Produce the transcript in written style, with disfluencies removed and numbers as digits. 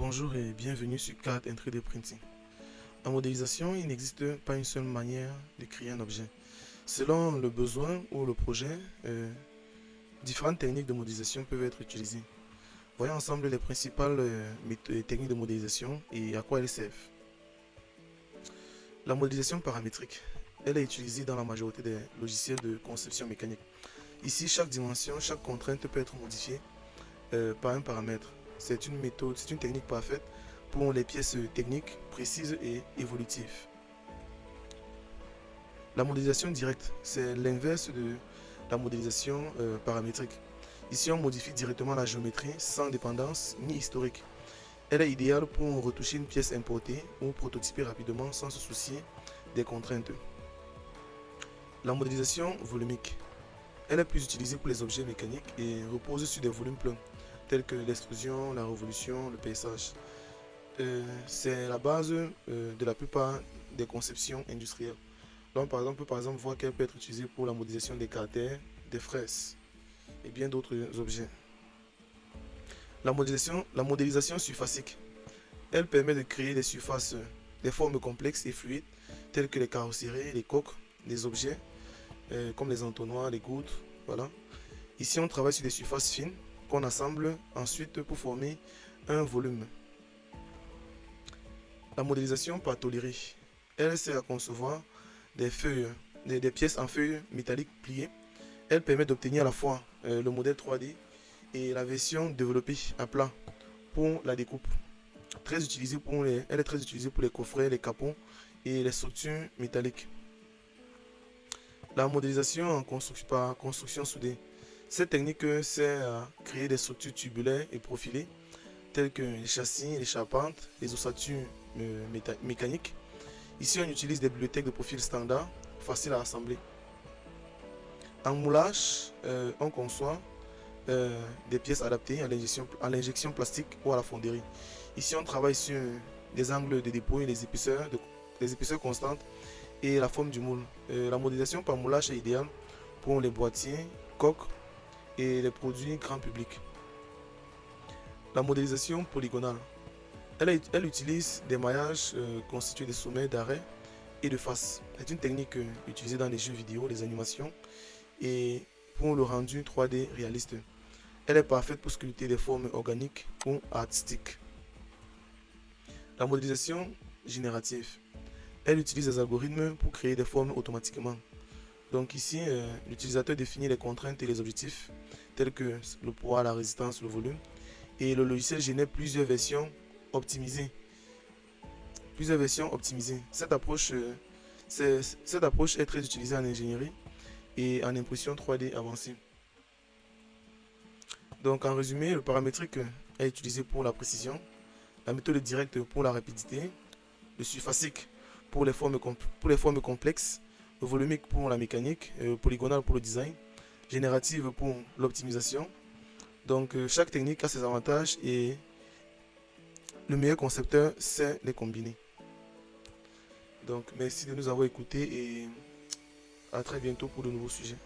Bonjour et bienvenue sur CAD and 3D Printing. En modélisation, il n'existe pas une seule manière de créer un objet. Selon le besoin ou le projet, différentes techniques de modélisation peuvent être utilisées. Voyons ensemble les principales techniques de modélisation et à quoi elles servent. La modélisation paramétrique, elle est utilisée dans la majorité des logiciels de conception mécanique. Ici, chaque dimension, chaque contrainte peut être modifiée par un paramètre. C'est une méthode, c'est une technique parfaite pour les pièces techniques, précises et évolutives. La modélisation directe, c'est l'inverse de la modélisation paramétrique. Ici, on modifie directement la géométrie sans dépendance ni historique. Elle est idéale pour retoucher une pièce importée ou prototyper rapidement sans se soucier des contraintes. La modélisation volumique, elle est plus utilisée pour les objets mécaniques et repose sur des volumes pleins, tels que l'extrusion, la révolution, le paysage. C'est la base de la plupart des conceptions industrielles. Donc, par exemple, on peut par exemple voir qu'elle peut être utilisée pour la modélisation des cratères, des fraises et bien d'autres objets. La modélisation surfacique, elle permet de créer des surfaces, des formes complexes et fluides, telles que les carrosseries, les coques, les objets, comme les entonnoirs, les gouttes, voilà. Ici, on travaille sur des surfaces fines qu'on assemble ensuite pour former un volume. La modélisation par tôlerie, elle sert à concevoir des feuilles, des pièces en feuilles métalliques pliées. Elle permet d'obtenir à la fois le modèle 3D et la version développée à plat pour la découpe. Elle est très utilisée pour les coffrets, les capons et les structures métalliques. La modélisation par construction soudée. Cette technique sert à créer des structures tubulaires et profilées, telles que les châssis, les charpentes, les ossatures mécaniques. Ici, on utilise des bibliothèques de profils standards, faciles à assembler. En moulage, on conçoit des pièces adaptées à l'injection plastique ou à la fonderie. Ici, on travaille sur des angles de dépôt et les épaisseurs constantes et la forme du moule. La modélisation par moulage est idéale pour les boîtiers, coques et les produits grand public. La modélisation polygonale. Elle utilise des maillages constitués de sommets, d'arrêts et de faces. C'est une technique utilisée dans les jeux vidéo, les animations et pour le rendu 3D réaliste. Elle est parfaite pour sculpter des formes organiques ou artistiques. La modélisation générative. Elle utilise des algorithmes pour créer des formes automatiquement. Donc ici, l'utilisateur définit les contraintes et les objectifs, tels que le poids, la résistance, le volume. Et le logiciel génère plusieurs versions optimisées. Cette approche est très utilisée en ingénierie et en impression 3D avancée. Donc en résumé, le paramétrique est utilisé pour la précision, la méthode directe pour la rapidité, le surfacique pour les formes complexes, le volumique pour la mécanique, polygonal pour le design, générative pour l'optimisation. Donc chaque technique a ses avantages et le meilleur concepteur sait les combiner. Donc merci de nous avoir écoutés et à très bientôt pour de nouveaux sujets.